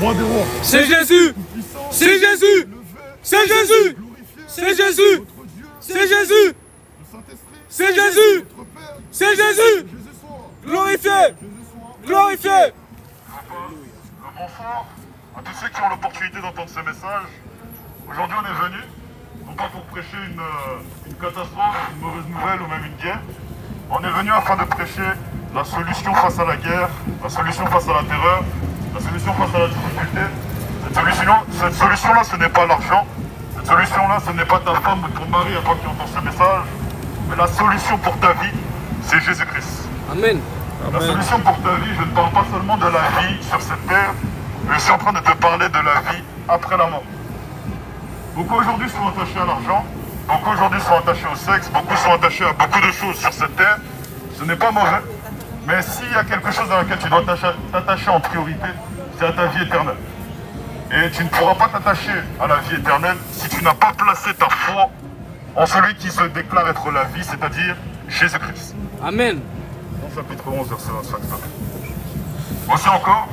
Roi des rois. C'est Jésus. Puissant. C'est Jésus. Élevé. C'est Jésus. Glorifié. C'est Jésus. Notre Dieu. C'est Jésus. Le Saint-Esprit. C'est Jésus. Notre Père. C'est Jésus. Jésus soit. Glorifié. Jésus soit. Glorifié. Bonsoir à tous ceux qui ont l'opportunité d'entendre ce message. Aujourd'hui, on est venu, non pas pour prêcher une catastrophe, une mauvaise nouvelle ou même une guerre. On est venu afin de prêcher la solution face à la guerre, la solution face à la terreur, la solution face à la difficulté. Cette solution-là, ce n'est pas l'argent. Cette solution-là, ce n'est pas ta femme ou ton mari avant qui entend ce message. Mais la solution pour ta vie, c'est Jésus-Christ. Amen. La solution pour ta vie, je ne parle pas seulement de la vie sur cette terre, mais je suis en train de te parler de la vie après la mort. Beaucoup aujourd'hui sont attachés à l'argent, beaucoup aujourd'hui sont attachés au sexe, beaucoup sont attachés à beaucoup de choses sur cette terre. Ce n'est pas mauvais, mais s'il y a quelque chose à laquelle tu dois t'attacher en priorité, c'est à ta vie éternelle. Et tu ne pourras pas t'attacher à la vie éternelle si tu n'as pas placé ta foi en celui qui se déclare être la vie, c'est-à-dire Jésus-Christ. Amen. Chapitre 11, verset 25. Voici encore,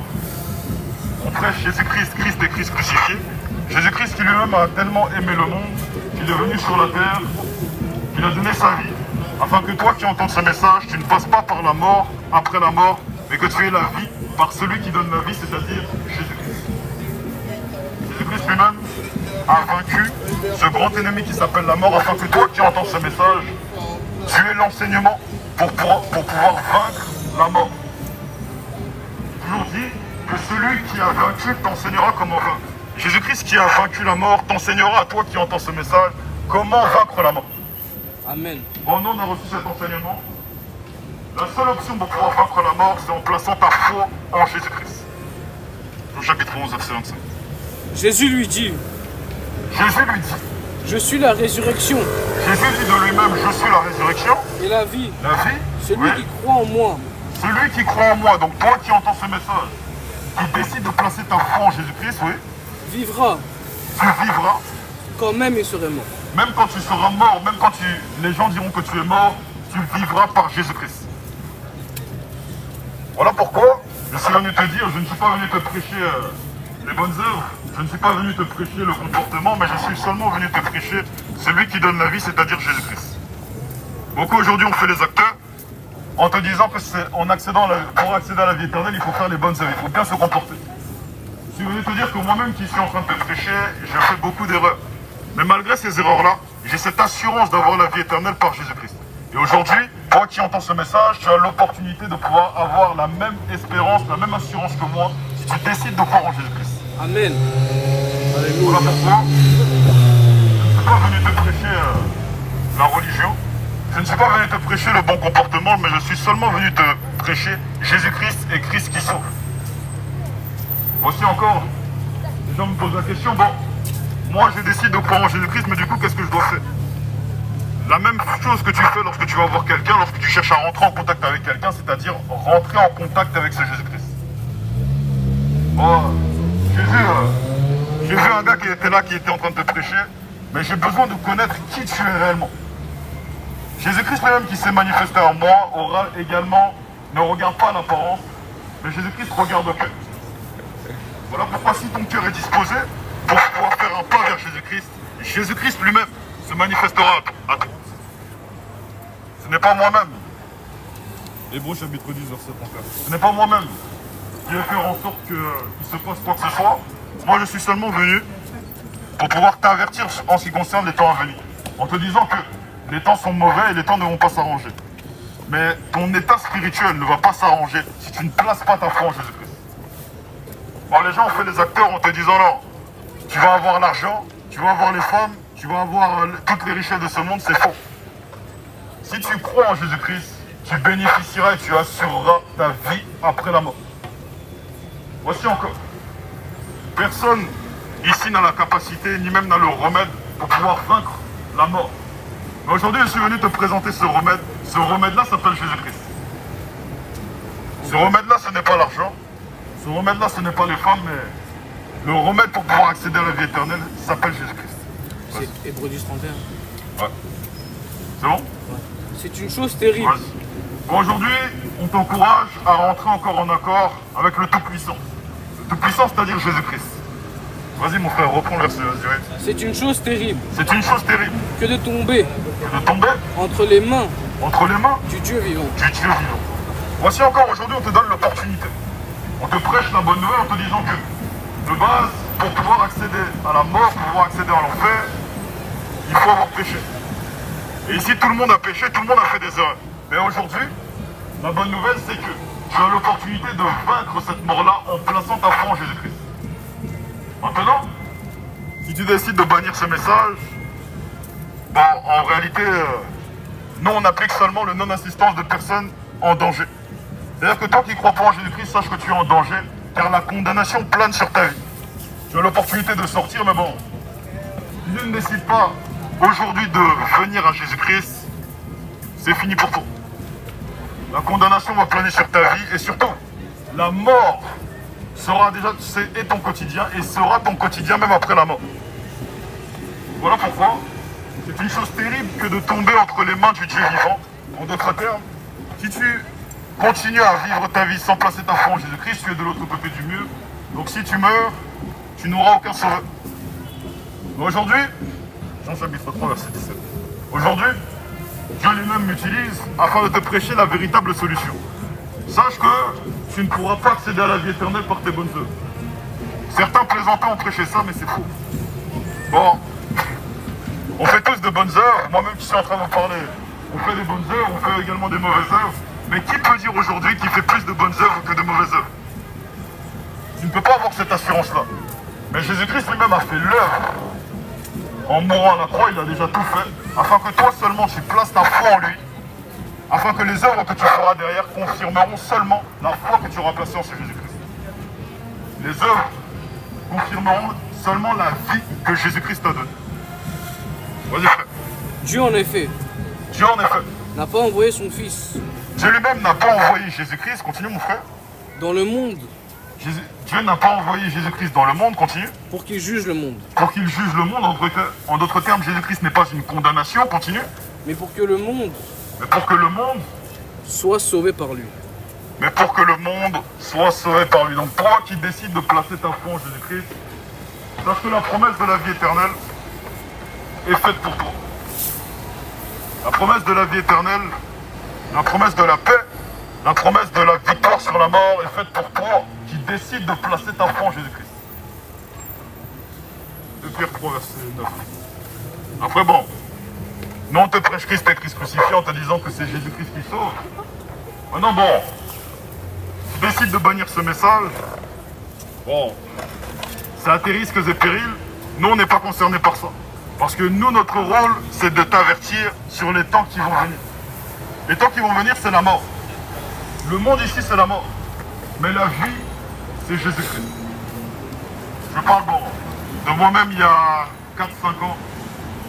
on prêche Jésus-Christ, Christ et Christ crucifié. Jésus-Christ qui lui-même a tellement aimé le monde, qu'il est venu sur la terre, qu'il a donné sa vie, afin que toi qui entends ce message, tu ne passes pas par la mort, après la mort, mais que tu aies la vie par celui qui donne la vie, c'est-à-dire Jésus-Christ. Jésus-Christ lui-même a vaincu ce grand ennemi qui s'appelle la mort, afin que toi qui entends ce message, tu aies l'enseignement pour pouvoir vaincre la mort. Toujours dit que celui qui a vaincu t'enseignera comment vaincre. Jésus-Christ qui a vaincu la mort t'enseignera à toi qui entends ce message comment vaincre la mort. Amen. Bon, nous on a reçu cet enseignement. La seule option pour pouvoir vaincre la mort, c'est en plaçant ta foi en Jésus-Christ. Au chapitre 11, verset 25. Jésus lui dit, Jésus lui dit, je suis la résurrection Jésus dit de lui-même, je suis la résurrection, et la vie. la vie, Celui oui. qui croit en moi Celui qui croit en moi, donc toi qui entends ce message, qui décide de placer ta foi en Jésus-Christ, oui, vivra tu vivras, quand même il serait mort. même quand tu seras mort, même quand les gens diront que tu es mort, tu vivras par Jésus-Christ. Voilà pourquoi je suis venu te dire, je ne suis pas venu te prêcher les bonnes œuvres, je ne suis pas venu te prêcher le comportement, mais je suis seulement venu te prêcher celui qui donne la vie, c'est-à-dire Jésus-Christ. Beaucoup aujourd'hui ont fait les acteurs en te disant que pour accéder à la vie éternelle, il faut faire les bonnes œuvres, il faut bien se comporter. Je suis venu te dire que moi-même qui suis en train de te prêcher, j'ai fait beaucoup d'erreurs. Mais malgré ces erreurs-là, j'ai cette assurance d'avoir la vie éternelle par Jésus-Christ. Et aujourd'hui, toi qui entends ce message, tu as l'opportunité de pouvoir avoir la même espérance, la même assurance que moi, si tu décides de croire en Jésus-Christ. Amen. Voilà pourquoi je ne suis pas venu te prêcher la religion, je ne suis pas venu te prêcher le bon comportement, mais je suis seulement venu te prêcher Jésus-Christ et Christ qui sauve. Voici encore, les gens me posent la question, bon, moi je décide de croire en Jésus-Christ, mais du coup qu'est-ce que je dois faire? La même chose que tu fais lorsque tu vas voir quelqu'un, lorsque tu cherches à rentrer en contact avec quelqu'un, c'est-à-dire rentrer en contact avec ce Jésus-Christ. Bon, j'ai vu un gars qui était là, qui était en train de te prêcher, mais j'ai besoin de connaître qui tu es réellement. Jésus-Christ lui-même qui s'est manifesté en moi aura également, ne regarde pas l'apparence, mais Jésus-Christ regarde au cœur. Voilà pourquoi si ton cœur est disposé pour pouvoir faire un pas vers Jésus-Christ, Jésus-Christ lui-même se manifestera à toi. Ce n'est pas moi-même. Hébreux chapitre 10, verset 34. Ce n'est pas moi-même qui vais faire en sorte qu'il se passe quoi que ce soit. Moi je suis seulement venu pour pouvoir t'avertir en ce qui concerne les temps à venir. En te disant que les temps sont mauvais et les temps ne vont pas s'arranger. Mais ton état spirituel ne va pas s'arranger si tu ne places pas ta foi en Jésus-Christ. Alors les gens ont fait les acteurs en te disant non, tu vas avoir l'argent, tu vas avoir les femmes, tu vas avoir toutes les richesses de ce monde, c'est faux. Si tu crois en Jésus-Christ, tu bénéficieras et tu assureras ta vie après la mort. Voici encore. Personne ici n'a la capacité, ni même n'a le remède pour pouvoir vaincre la mort. Mais aujourd'hui, je suis venu te présenter ce remède. Ce remède-là s'appelle Jésus-Christ. Ce remède-là, ce n'est pas l'argent. Ce remède-là, ce n'est pas les femmes, mais le remède pour pouvoir accéder à la vie éternelle s'appelle Jésus-Christ. C'est Hébreux 10, 31. Ouais. C'est bon? C'est une chose terrible. Bon, aujourd'hui, on t'encourage à rentrer encore en accord avec le Tout-Puissant. Le Tout-Puissant, c'est-à-dire Jésus-Christ. Vas-y mon frère, reprends le verset, vas-y. Ouais. C'est une chose terrible C'est une chose terrible que de tomber de tomber entre les mains entre les mains du Dieu vivant. du Dieu vivant. Voici encore aujourd'hui, on te donne l'opportunité. On te prêche la bonne nouvelle en te disant que, de base, pour pouvoir accéder à la mort, pour pouvoir accéder à l'enfer, il faut avoir péché. Et ici, tout le monde a péché, tout le monde a fait des erreurs. Mais aujourd'hui, la bonne nouvelle, c'est que tu as l'opportunité de vaincre cette mort-là en plaçant ta foi en Jésus-Christ. Maintenant, si tu décides de bannir ce message, bon, en réalité, nous, on applique seulement le non-assistance de personnes en danger. C'est-à-dire que toi qui ne crois pas en Jésus-Christ, sache que tu es en danger, car la condamnation plane sur ta vie. Tu as l'opportunité de sortir, mais bon, si tu ne décides pas aujourd'hui de venir à Jésus-Christ, c'est fini pour toi. La condamnation va planer sur ta vie, et surtout, la mort sera déjà est ton quotidien, et sera ton quotidien même après la mort. Voilà pourquoi c'est une chose terrible que de tomber entre les mains du Dieu vivant. En d'autres termes, si tu continues à vivre ta vie sans placer ta foi en Jésus-Christ, tu es de l'autre côté du mur. Donc si tu meurs, tu n'auras aucun sauveur. Mais aujourd'hui, Jean chapitre 3, verset 17. Aujourd'hui, Dieu lui-même m'utilise afin de te prêcher la véritable solution. Sache que tu ne pourras pas accéder à la vie éternelle par tes bonnes œuvres. Certains plaisantant ont prêché ça, mais c'est faux. Bon, on fait tous de bonnes œuvres, moi-même qui suis en train d'en parler, on fait des bonnes œuvres, on fait également des mauvaises œuvres, mais qui peut dire aujourd'hui qu'il fait plus de bonnes œuvres que de mauvaises œuvres? Tu ne peux pas avoir cette assurance-là. Mais Jésus-Christ lui-même a fait l'œuvre. En mourant à la croix, il a déjà tout fait, afin que toi seulement tu places ta foi en lui, afin que les œuvres que tu feras derrière confirmeront seulement la foi que tu auras placée en ce Jésus-Christ. Les œuvres confirmeront seulement la vie que Jésus-Christ t'a donnée. Vas-y frère. Dieu, en effet, Dieu en effet, n'a pas envoyé son Fils Dieu lui-même n'a pas envoyé Jésus-Christ, continue mon frère. dans le monde Dieu n'a pas envoyé Jésus-Christ dans le monde, continue, pour qu'il juge le monde, pour qu'il juge le monde. En d'autres termes, Jésus-Christ n'est pas une condamnation, continue, mais pour que le monde mais pour que le monde, soit sauvé par lui. mais pour que le monde soit sauvé par lui. Donc toi qui décides de placer ta foi en Jésus-Christ, sache que la promesse de la vie éternelle est faite pour toi. La promesse de la vie éternelle, la promesse de la paix, la promesse de la victoire sur la mort est faite pour toi qui décides de placer ta foi en Jésus-Christ. 2 Pierre 3, verset 9. Après bon, nous on te prêche Christ et Christ crucifié en te disant que c'est Jésus-Christ qui sauve. Maintenant bon, tu décides de bannir ce message, bon, c'est à tes risques et périls, nous on n'est pas concernés par ça. Parce que nous, notre rôle, c'est de t'avertir sur les temps qui vont venir. Les temps qui vont venir, c'est la mort. Le monde ici, c'est la mort. Mais la vie, c'est Jésus-Christ. Je parle bon, de moi-même il y a 4-5 ans.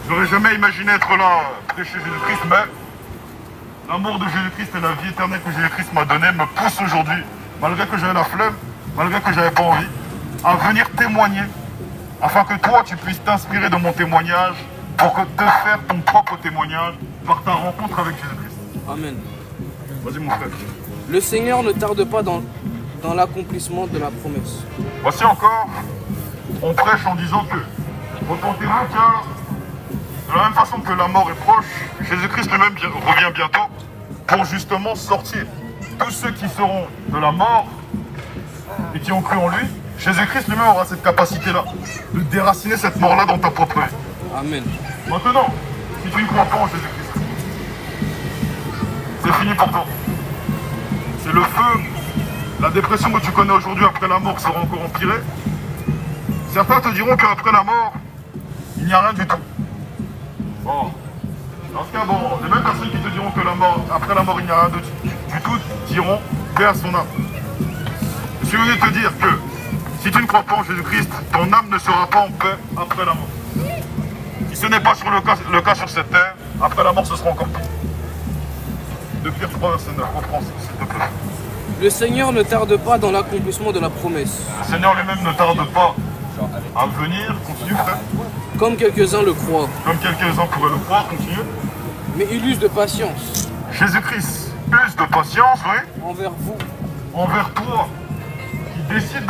J'aurais jamais imaginé être là, prêcher Jésus-Christ, mais l'amour de Jésus-Christ et la vie éternelle que Jésus-Christ m'a donnée me pousse aujourd'hui, malgré que j'avais la flemme, malgré que j'avais pas envie, à venir témoigner, afin que toi tu puisses t'inspirer de mon témoignage pour que te faire ton propre témoignage par ta rencontre avec Jésus-Christ. Amen. Vas-y mon frère. Le Seigneur ne tarde pas dans l'accomplissement de la promesse. Voici encore, on prêche en disant que repentez-vous car de la même façon que la mort est proche, Jésus-Christ lui-même revient bientôt pour justement sortir tous ceux qui seront de la mort et qui ont cru en lui. Jésus-Christ lui-même aura cette capacité-là de déraciner cette mort-là dans ta propre vie. Amen. Maintenant, si tu ne crois pas en Jésus-Christ, c'est fini pour toi. C'est le feu, la dépression que tu connais aujourd'hui après la mort sera encore empirée. Certains te diront qu'après la mort, il n'y a rien du tout. Bon, dans ce cas, bon, les mêmes personnes qui te diront que après la mort, il n'y a rien du tout, diront paix à son âme. Je suis venu te dire que si tu ne crois pas en Jésus-Christ, ton âme ne sera pas en paix après la mort. Si ce n'est pas le cas sur cette terre, après la mort, ce sera encore pire. 2 Pierre 3, verset 9, en France, s'il te plaît. Le Seigneur ne tarde pas dans l'accomplissement de la promesse, Le Seigneur lui-même ne tarde pas à venir, continue frère, comme quelques-uns le croient, comme quelques-uns pourraient le croire, continue. mais il use de patience Jésus-Christ use de patience, oui, envers vous, envers toi, qui décide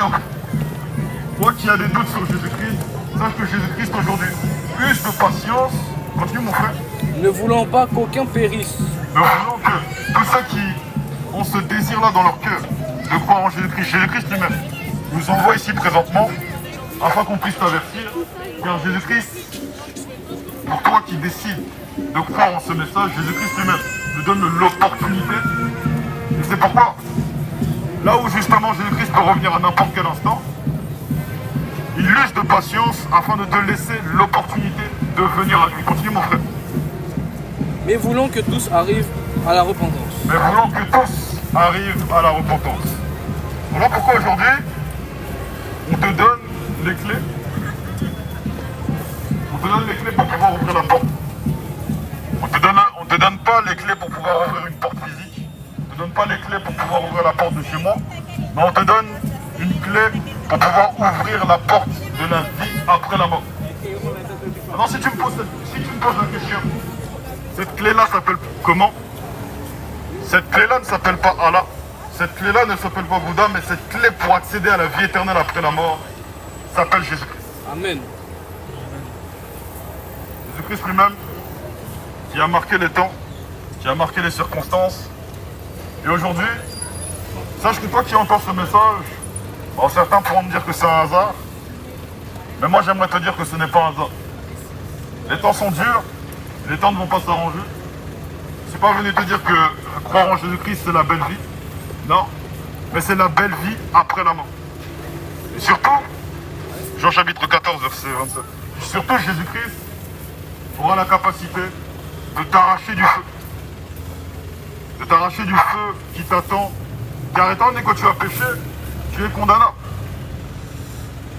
qui a des doutes sur Jésus-Christ, sache que Jésus-Christ aujourd'hui use de patience. Continue mon frère. ne voulant pas qu'aucun périsse, Nous voulons que tous ceux qui ont ce désir-là dans leur cœur de croire en Jésus-Christ, Jésus-Christ lui-même, nous envoie ici présentement afin qu'on puisse t'avertir, car Jésus-Christ, pour toi qui décides de croire en ce message, Jésus-Christ lui-même nous donne l'opportunité. Et c'est pourquoi, là où justement Jésus-Christ peut revenir à n'importe quel instant, il use de patience afin de te laisser l'opportunité de venir à lui. Continue mon frère. mais voulant que tous arrivent à la repentance. Mais voulons que tous arrivent à la repentance. Voilà pourquoi aujourd'hui, on te donne les clés. On te donne les clés pour pouvoir ouvrir la porte. On te donne pas les clés pour pouvoir ouvrir une porte physique. On te donne pas les clés pour pouvoir ouvrir la porte de chez moi. Mais on te donne une clé pour pouvoir ouvrir la porte de la vie après la mort. Maintenant, si tu me poses la question, cette clé-là s'appelle comment? Cette clé-là ne s'appelle pas Allah. Cette clé-là ne s'appelle pas Bouddha, mais cette clé pour accéder à la vie éternelle après la mort s'appelle Jésus-Christ. Amen. Jésus-Christ lui-même, qui a marqué les temps, qui a marqué les circonstances. Et aujourd'hui, sache que toi qui entends ce message, alors certains pourront me dire que c'est un hasard, mais moi j'aimerais te dire que ce n'est pas un hasard. Les temps sont durs, les temps ne vont pas s'arranger. Je ne suis pas venu te dire que croire en Jésus-Christ c'est la belle vie. Non, mais c'est la belle vie après la mort. Et surtout, Jean chapitre 14, verset 27. Surtout Jésus-Christ aura la capacité de t'arracher du feu. De t'arracher du feu qui t'attend. Car étant donné que tu as péché, tu es condamnable.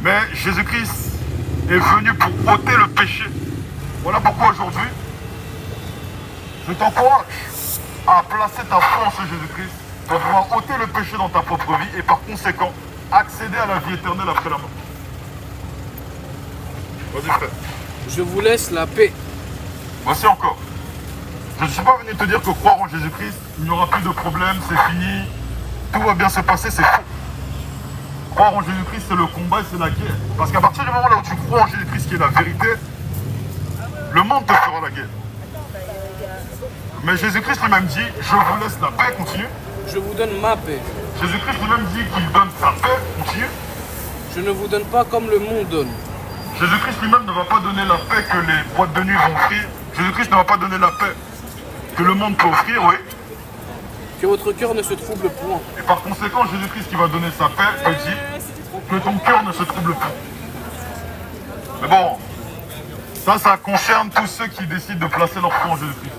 Mais Jésus-Christ est venu pour ôter le péché. Voilà pourquoi aujourd'hui, je t'encourage à placer ta foi en ce Jésus-Christ pour pouvoir ôter le péché dans ta propre vie et par conséquent accéder à la vie éternelle après la mort. Vas-y frère. Je vous laisse la paix. Voici encore. Je ne suis pas venu te dire que croire en Jésus-Christ, il n'y aura plus de problème, c'est fini, tout va bien se passer, c'est faux. Croire en Jésus-Christ, c'est le combat et c'est la guerre. Parce qu'à partir du moment là où tu crois en Jésus-Christ qui est la vérité, le monde te fera la guerre. Mais Jésus-Christ lui-même dit, je vous laisse la paix, continue. Je vous donne ma paix. Jésus-Christ lui-même dit qu'il donne sa paix, continue. Je ne vous donne pas comme le monde donne. Jésus-Christ lui-même ne va pas donner la paix que les boîtes de nuit vont offrir. Jésus-Christ ne va pas donner la paix que le monde peut offrir, oui. Que votre cœur ne se trouble point. Et par conséquent, Jésus-Christ qui va donner sa paix te dit que ton cœur ne se trouble pas. Mais bon, ça concerne tous ceux qui décident de placer leur foi en Jésus-Christ.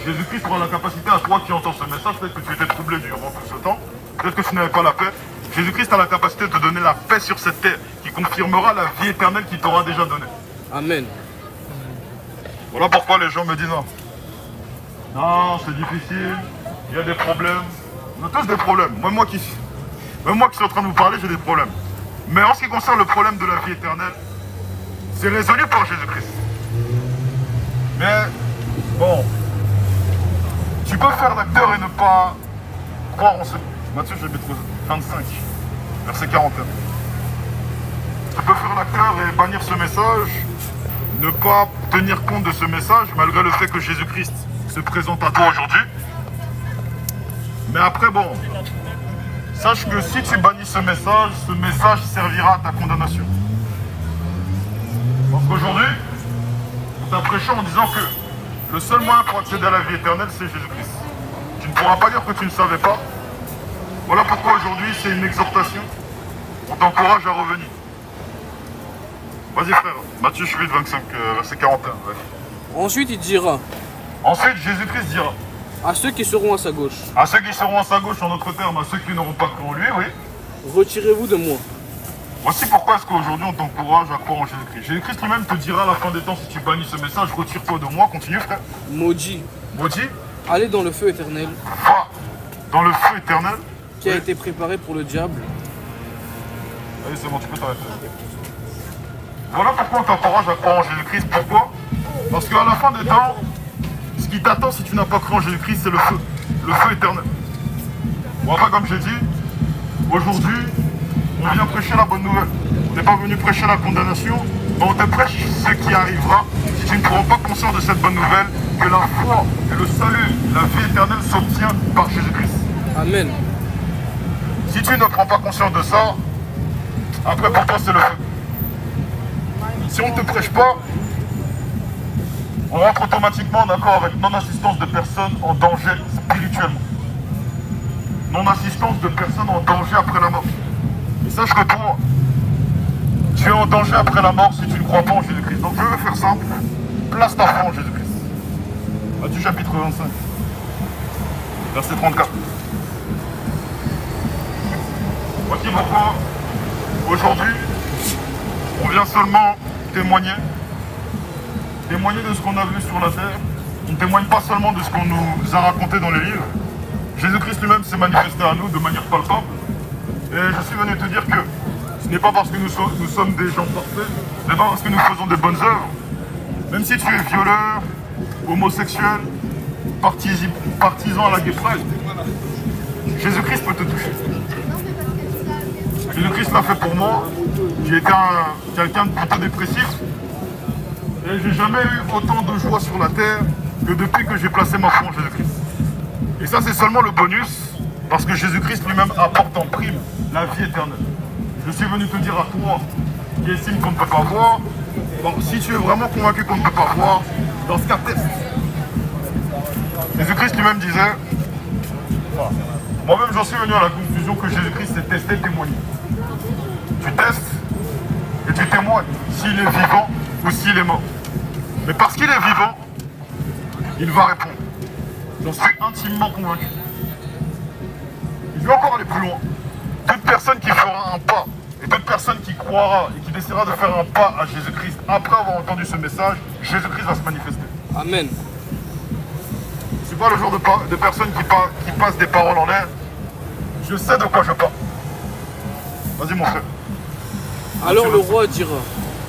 Jésus-Christ aura la capacité à toi qui entends ce message, peut-être que tu étais troublé durant tout ce temps, peut-être que tu n'avais pas la paix. Jésus-Christ a la capacité de te donner la paix sur cette terre, qui confirmera la vie éternelle qu'il t'aura déjà donnée. Amen. Voilà pourquoi les gens me disent non. Non, c'est difficile, il y a des problèmes. On a tous des problèmes. Même moi qui suis en train de vous parler, j'ai des problèmes. Mais en ce qui concerne le problème de la vie éternelle, c'est résolu par Jésus-Christ. Mais, bon, tu peux faire l'acteur et ne pas croire en ce... Matthieu chapitre 25, verset 41. Tu peux faire l'acteur et bannir ce message, ne pas tenir compte de ce message, malgré le fait que Jésus-Christ se présente à toi aujourd'hui. Mais après, bon, sache que si tu bannis ce message servira à ta condamnation. Parce qu'aujourd'hui, on t'a prêché en disant que le seul moyen pour accéder à la vie éternelle, c'est Jésus-Christ. Tu ne pourras pas dire que tu ne savais pas. Voilà pourquoi aujourd'hui, c'est une exhortation. On t'encourage à revenir. Vas-y frère, Matthieu 8, 25, verset 41. Ouais. Ensuite, il dira Ensuite, Jésus-Christ dira à ceux qui seront à sa gauche, à ceux qui seront à sa gauche, en d'autres termes, à ceux qui n'auront pas cru en lui, oui. retirez-vous de moi. Voici pourquoi est-ce qu'aujourd'hui on t'encourage à croire en Jésus-Christ. Jésus-Christ lui-même te dira à la fin des temps, si tu bannis ce message, retire-toi de moi, continue frère. Maudit, Maudit, allez dans le feu éternel va dans le feu éternel. qui a Oui. été préparé pour le diable. Allez, c'est bon, tu peux t'arrêter. Voilà pourquoi on t'encourage à croire en Jésus-Christ. Pourquoi? Parce qu'à la fin des temps, ce qui t'attend si tu n'as pas cru en Jésus-Christ, c'est le feu éternel. Bon, enfin, comme j'ai dit, aujourd'hui, on On vient prêcher la bonne nouvelle. On n'est pas venu prêcher la condamnation, mais on te prêche ce qui arrivera si tu ne prends pas conscience de cette bonne nouvelle, que la foi et le salut, la vie éternelle s'obtient par Jésus-Christ. Amen. Si tu ne prends pas conscience de ça, après pour toi c'est le feu. Si on ne te prêche pas, on rentre automatiquement en accord avec non-assistance de personnes en danger spirituellement. Non-assistance de personnes en danger après la mort. Et sache que toi, tu es en danger après la mort si tu ne crois pas en Jésus-Christ. Donc je vais faire simple, place ta foi en Jésus-Christ. Matthieu chapitre 25, verset 34. Voici pourquoi aujourd'hui, on vient seulement témoigner de ce qu'on a vu sur la terre. On ne témoigne pas seulement de ce qu'on nous a raconté dans les livres. Jésus-Christ lui-même s'est manifesté à nous de manière palpable. Et je suis venu te dire que ce n'est pas parce que nous sommes des gens parfaits, ce n'est pas parce que nous faisons des bonnes œuvres. Même si tu es violeur, homosexuel, partisan à la gay pride, Jésus-Christ peut te toucher. Jésus-Christ l'a fait pour moi. J'ai été quelqu'un de plutôt dépressif. Et j'ai jamais eu autant de joie sur la terre que depuis que j'ai placé ma foi en Jésus-Christ. Et ça, c'est seulement le bonus, parce que Jésus-Christ lui-même apporte en prime la vie éternelle. Je suis venu te dire à toi, qui estime qu'on ne peut pas voir, bon, si tu es vraiment convaincu qu'on ne peut pas voir, dans ce cas, teste. Jésus-Christ lui-même disait, moi-même j'en suis venu à la conclusion que Jésus-Christ s'est testé, témoigné. Tu testes et tu témoignes s'il est vivant ou s'il est mort. Mais parce qu'il est vivant, il va répondre. J'en suis intimement convaincu. Je vais encore aller plus loin. Toute personne qui fera un pas, et toute personne qui croira et qui décidera de faire un pas à Jésus-Christ après avoir entendu ce message, Jésus-Christ va se manifester. Amen. Je ne suis pas le genre de personne qui passe des paroles en l'air. Je sais de quoi je parle. Vas-y mon frère. Alors le roi dira,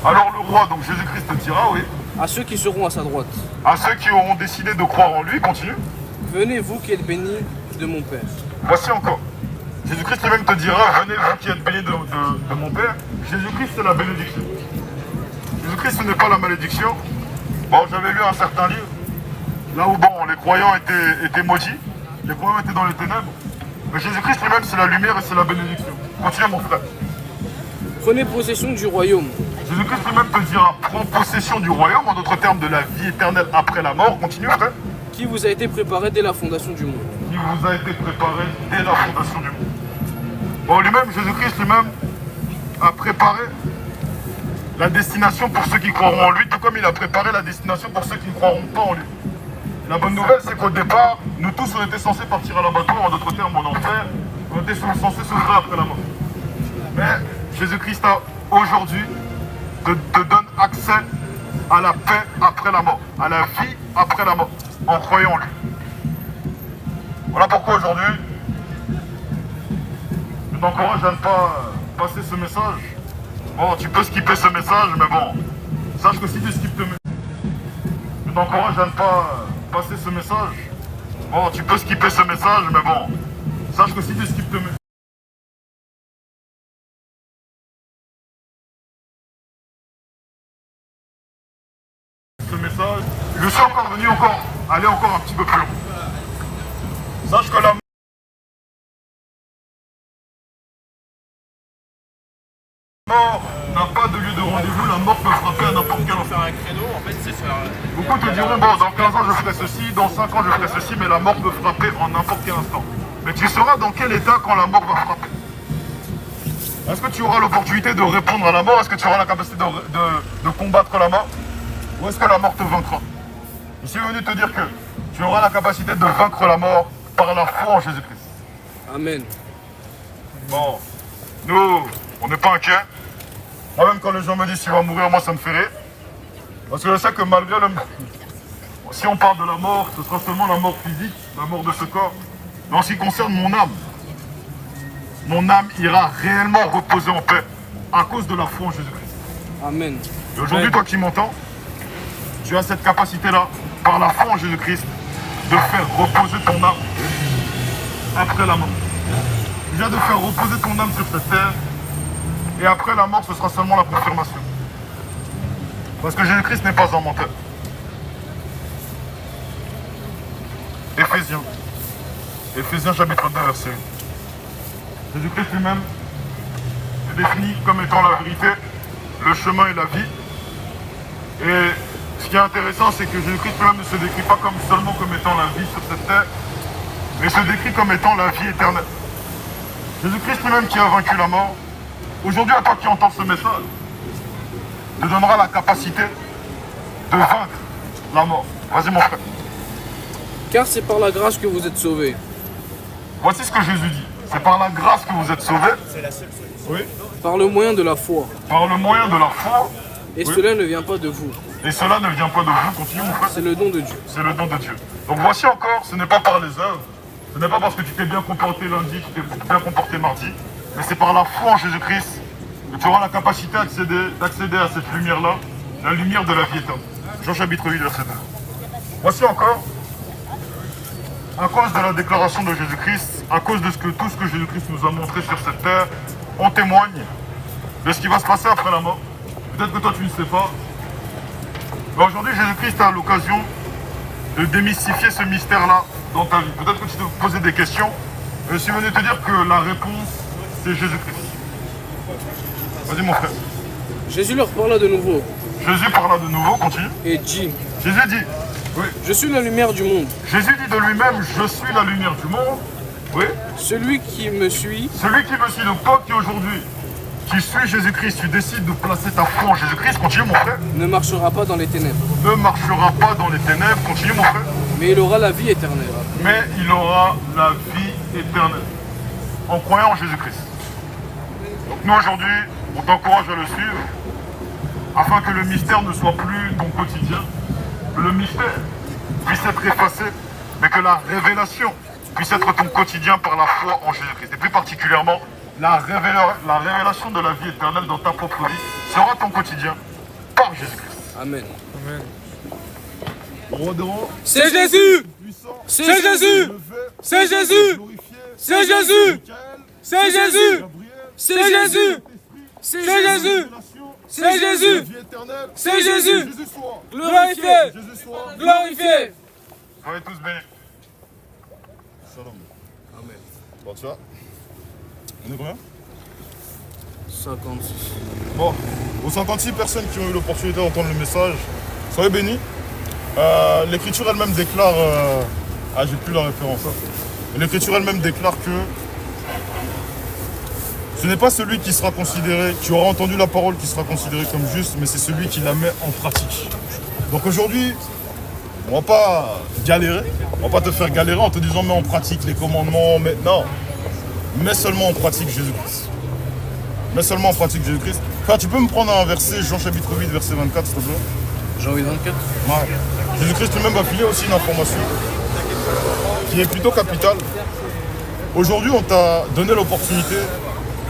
Alors le roi, donc Jésus-Christ te dira, oui, à ceux qui seront à sa droite, à ceux qui auront décidé de croire en lui, continue. venez vous qui êtes bénis de mon Père. Voici encore. Jésus-Christ lui-même te dira, venez vous qui êtes bénis de mon Père. Jésus-Christ c'est la bénédiction. Jésus-Christ ce n'est pas la malédiction. Bon, j'avais lu un certain livre, là où bon, les croyants étaient maudits, les croyants étaient dans les ténèbres. Mais Jésus-Christ lui-même c'est la lumière et c'est la bénédiction. Continue mon frère. Prenez possession du royaume Jésus-Christ lui-même te dira, prends possession du royaume, en d'autres termes de la vie éternelle après la mort. Continue frère. qui vous a été préparé dès la fondation du monde. Qui vous a été préparé dès la fondation du monde. Bon, lui-même, Jésus-Christ lui-même a préparé la destination pour ceux qui croiront en lui, tout comme il a préparé la destination pour ceux qui ne croiront pas en lui. La bonne nouvelle, c'est qu'au départ, nous tous, on était censés partir à l'abattoir, en d'autres termes, en enfer. On était censés s'ouvrir après la mort. Mais Jésus-Christ a aujourd'hui te donne accès à la paix après la mort, à la vie après la mort, en croyant en lui. Voilà pourquoi aujourd'hui, je t'encourage à ne pas passer ce message. Bon, tu peux skipper ce message, mais bon, sache que si tu skippes je t'encourage à ne pas passer ce message. Bon, tu peux skipper ce message, mais bon, sache que si tu skippes ce message, je suis encore venu aller encore un petit peu plus loin. Sache que la mort n'a pas de lieu de rendez-vous, la mort peut frapper à n'importe quel instant. Beaucoup te diront, bon, dans 15 ans je ferai ceci, dans 5 ans je ferai ceci, mais la mort peut frapper en n'importe quel instant. Mais tu sauras dans quel état quand la mort va frapper. Est-ce que tu auras l'opportunité de répondre à la mort? Est-ce que tu auras la capacité de combattre la mort? Ou est-ce que la mort te vaincra? Je suis venu te dire que tu auras la capacité de vaincre la mort par la foi en Jésus-Christ. Amen. Bon, nous, on n'est pas inquiets. Moi-même, quand les gens me disent tu vas mourir, moi ça me fait rire. Parce que je sais que malgré le... Si on parle de la mort, ce sera seulement la mort physique, la mort de ce corps. Mais en ce qui concerne mon âme ira réellement reposer en paix à cause de la foi en Jésus-Christ. Amen. Et aujourd'hui, toi qui m'entends, tu as cette capacité-là, par la foi en Jésus-Christ, de faire reposer ton âme après la mort. Déjà de faire reposer ton âme sur cette terre, Et après la mort, ce sera seulement la confirmation. Parce que Jésus-Christ n'est pas un menteur. Éphésiens. Éphésiens chapitre 2, verset 1. Jésus-Christ lui-même se définit comme étant la vérité, le chemin et la vie. Et ce qui est intéressant, c'est que Jésus-Christ lui-même ne se décrit pas seulement comme étant la vie sur cette terre, mais se décrit comme étant la vie éternelle. Jésus-Christ lui-même qui a vaincu la mort, aujourd'hui à toi qui entends ce message, te donnera la capacité de vaincre la mort. Vas-y mon frère. Car c'est par la grâce que vous êtes sauvés. Voici ce que Jésus dit. C'est par la grâce que vous êtes sauvés. C'est la seule solution. Oui. Par le moyen de la foi. Par le moyen de la foi. Et Oui. cela ne vient pas de vous. Et cela ne vient pas de vous. Continue mon frère. C'est le don de Dieu. C'est le don de Dieu. Donc voici encore, ce n'est pas par les œuvres. Ce n'est pas parce que tu t'es bien comporté lundi, tu t'es bien comporté mardi. Mais c'est par la foi en Jésus-Christ que tu auras la capacité d'accéder à cette lumière-là, la lumière de la vie éternelle. Jean chapitre 8, verset 2. Voici encore, à cause de la déclaration de Jésus-Christ, à cause de tout ce que Jésus-Christ nous a montré sur cette terre, on témoigne de ce qui va se passer après la mort. Peut-être que toi tu ne sais pas. Mais aujourd'hui, Jésus-Christ a l'occasion de démystifier ce mystère-là dans ta vie. Peut-être que tu te posais des questions. Je suis venu te dire que la réponse, c'est Jésus-Christ. Vas-y mon frère. Jésus leur parla de nouveau Jésus parla de nouveau, continue. et dit, Jésus dit, oui. je suis la lumière du monde. Jésus dit de lui-même, je suis la lumière du monde. Oui. Celui qui me suit Celui qui me suit, donc toi qui aujourd'hui, qui suis Jésus-Christ, tu décides de placer ta foi en Jésus-Christ, continue mon frère. ne marchera pas dans les ténèbres, Ne marchera pas dans les ténèbres, continue mon frère. mais il aura la vie éternelle. Mais il aura la vie éternelle en croyant en Jésus-Christ. Donc nous aujourd'hui, on t'encourage à le suivre afin que le mystère ne soit plus ton quotidien, que le mystère puisse être effacé, mais que la révélation puisse être ton quotidien par la foi en Jésus-Christ. Et plus particulièrement, la révélation de la vie éternelle dans ta propre vie sera ton quotidien par Jésus-Christ. Amen. Roi de roi, C'est Jésus. puissant, C'est Jésus. C'est Jésus. glorifié, C'est Jésus. Michael, C'est Jésus. Gabriel, C'est Jésus. C'est Jésus. C'est Jésus. vie éternelle, C'est Jésus. Jésus soit, Glorifié. Jésus soit. Glorifié. Soyez tous bénis. Shalom. Amen. Bon, tu vois, on est combien? 56. Bon, aux 56 personnes qui ont eu l'opportunité d'entendre le message, soyez bénis. L'Écriture elle-même déclare... j'ai plus la référence. L'Écriture elle-même déclare que ce n'est pas celui qui sera considéré, qui aura entendu la parole qui sera considéré comme juste, mais c'est celui qui la met en pratique. Donc aujourd'hui, on va pas galérer, on va pas te faire galérer en te disant mets en pratique les commandements, mais non. Mets seulement en pratique Jésus-Christ. Mets seulement en pratique Jésus-Christ. Frère, tu peux me prendre un verset, Jean chapitre 8, verset 24, s'il te plaît? Jean 8, 24. Ouais. Jésus-Christ lui-même va filer aussi une information qui est plutôt capitale. Aujourd'hui, on t'a donné l'opportunité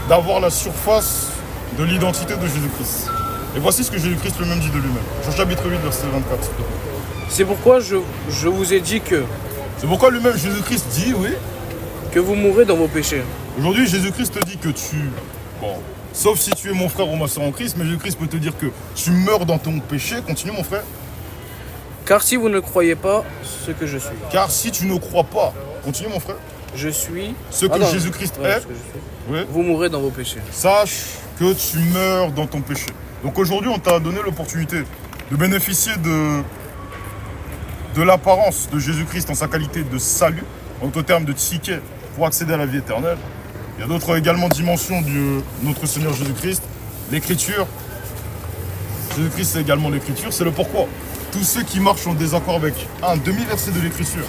d'avoir la surface de l'identité de Jésus-Christ. Et voici ce que Jésus-Christ lui-même dit de lui-même. Jean chapitre 8, verset 24. s'il te plaît. C'est pourquoi je vous ai dit C'est pourquoi lui-même Jésus-Christ dit, oui. que vous mourrez dans vos péchés. Aujourd'hui, Jésus-Christ te dit que bon, sauf si tu es mon frère ou ma soeur en Christ, mais Jésus-Christ peut te dire que tu meurs dans ton péché. Continue mon frère. Car si vous ne croyez pas ce que je suis, Car si tu ne crois pas, continue mon frère, je suis ce que Jésus-Christ est, ce que je suis, oui, vous mourrez dans vos péchés. sache que tu meurs dans ton péché. Donc aujourd'hui, on t'a donné l'opportunité de bénéficier de l'apparence de Jésus-Christ en sa qualité de salut, en d'autres termes de ticket pour accéder à la vie éternelle. Il y a d'autres également dimensions de notre Seigneur Jésus-Christ. L'écriture, Jésus-Christ c'est également l'écriture, c'est le pourquoi. Tous ceux qui marchent en désaccord avec un demi-verset de l'écriture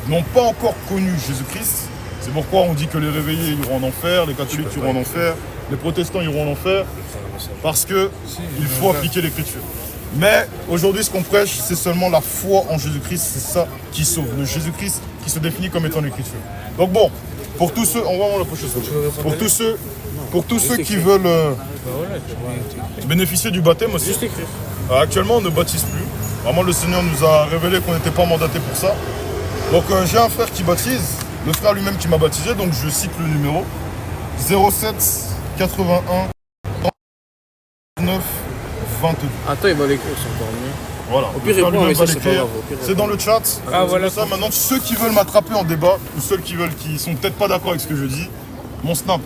n'ont pas encore connu Jésus-Christ. C'est pourquoi on dit que les réveillés iront en enfer, les catholiques iront en enfer, les protestants iront en enfer, parce qu'il faut appliquer l'écriture. Mais aujourd'hui, ce qu'on prêche, c'est seulement la foi en Jésus-Christ, c'est ça qui sauve. Le Jésus-Christ qui se définit comme étant l'écriture. Donc bon, pour tous ceux, on va voir la prochaine chose. Pour tous ceux qui veulent bénéficier du baptême aussi, Juste écrire. actuellement on ne baptise plus. Vraiment, le Seigneur nous a révélé qu'on n'était pas mandaté pour ça. Donc j'ai un frère qui baptise, le frère lui-même qui m'a baptisé, donc je cite le numéro 07 81 9, 22. Attends, il va l'écrire, c'est encore mieux. Voilà. Au pire, Le frère réponds, lui-même mais ça, va c'est pas l'écrire. grave, au pire, C'est dans le chat. Ah, voilà. Ça, maintenant, ceux qui veulent m'attraper en débat, ou ceux qui sont peut-être pas d'accord avec ce que je dis, mon snap,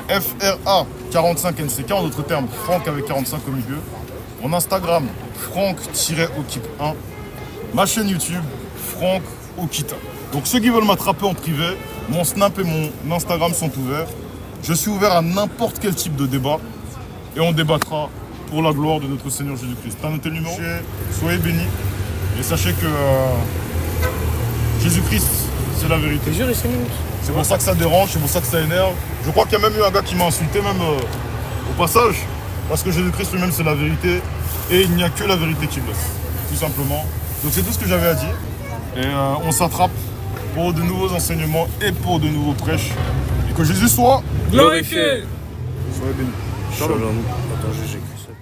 FRA45NCK, en d'autres termes, Franck avec 45 au milieu. Mon Instagram, Franck-Okip1. Ma chaîne YouTube, Franck Okita. Donc ceux qui veulent m'attraper en privé, mon Snap et mon Instagram sont ouverts. Je suis ouvert à n'importe quel type de débat et on débattra pour la gloire de notre Seigneur Jésus-Christ. T'as noté le numéro? Soyez bénis et sachez que Jésus-Christ, c'est la vérité. T'es sûr, ici, C'est pour ça que ça dérange, c'est pour ça que ça énerve. Je crois qu'il y a même eu un gars qui m'a insulté même au passage, parce que Jésus-Christ lui-même c'est la vérité et il n'y a que la vérité qui blesse, tout simplement. Donc c'est tout ce que j'avais à dire et on s'attrape pour de nouveaux enseignements et pour de nouveaux prêches et que Jésus soit Glorifié. Soyez bénis. Shalom. Attends, j'écris ça.